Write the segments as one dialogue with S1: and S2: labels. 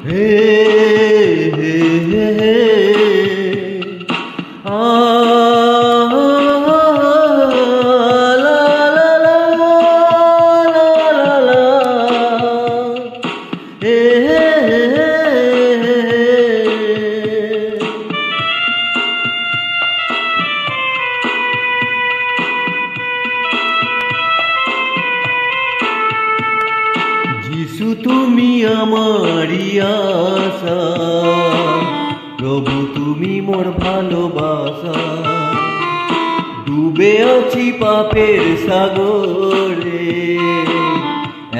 S1: হে হে হে হে আ লা লা লা লা লা হে হে হে যিশু তুমি আমারি আশা, প্রভু তুমি মোর ভালোবাসা। ডুবে আছি পাপের সাগরে,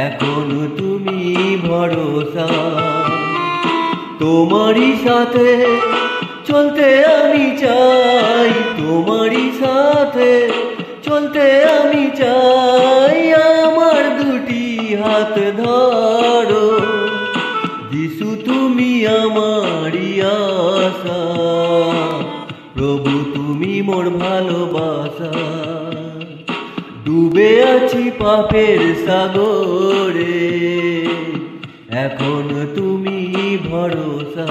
S1: এখনো তুমি ভরসা। তোমারই সাথে চলতে আমি চাই, তোমারই সাথে চলতে আমি চাই। আমার দুটি হাত ধরো, যিশু তুমি আমারি আশা, প্রভু তুমি মোর ভালোবাসা। ডুবে আছি পাপের সাগরে, এখন তুমি ভরসা।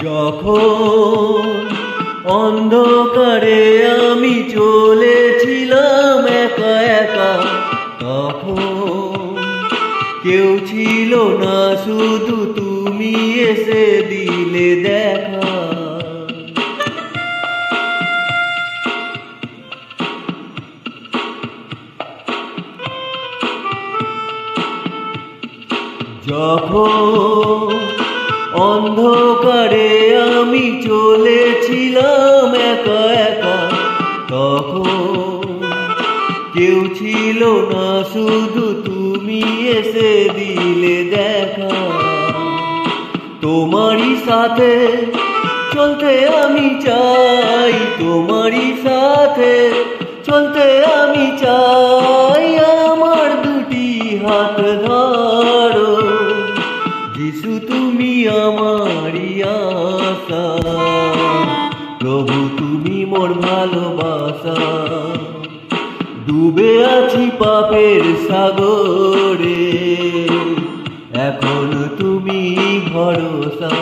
S1: যখন অন্ধকারে আমি চলেছিলাম একা একা, তখন কেউ ছিল না, শুধু তুমি এসে দিলে দেখা। যখন অন্ধকারে আমি চলেছিলাম একা একা, তখন কেউ ছিল না, শুধু তুমি এসে দিলে দেখা। তোমারই সাথে চলতে আমি চাই, তোমারই সাথে চলতে আমি চাই। আমার দুটি হাত ধরো, যিশু তুমি আমারি আশা, প্রভু তুমি মোর ভালোবাসা। ডুবে আছি পাপের সাগরে, এখন তুমি ভরসা।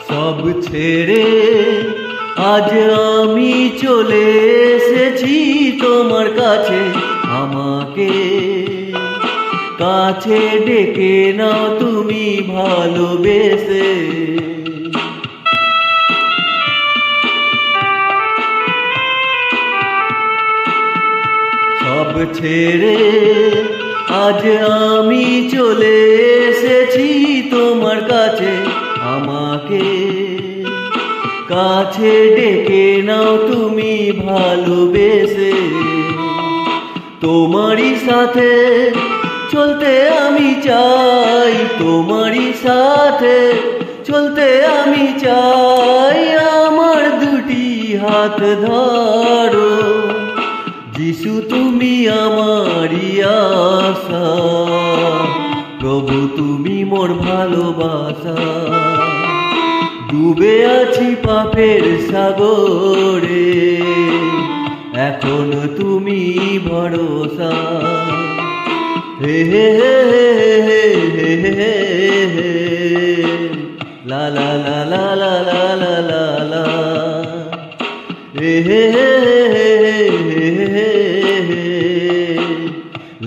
S1: সব ছেড়ে আজ আমি চলে এসেছি তোমার কাছে। আমাকে কাছে ডেকে নাও তুমি ভালোবেসে। সব ছেড়ে আজ আমি চলে এসেছি তোমার কাছে। আমাকে কাছে ডেকে নাও তুমি ভালোবেসে। তোমারই সাথে চলতে আমি চাই, তোমারই সাথে চলতে আমি চাই। আমার দুটি হাত ধরো, যিশু তুমি আমারি আশা, প্রভু তুমি মোর ভালোবাসা। ডুবে আছি পাপের সাগরে, এখন তুমি ভরসা। হে হে হে হে হে হে লা লা লা লা লা লা লা লা লা হে হে হে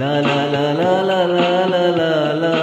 S1: লা লা লা লা লা লা লা লা।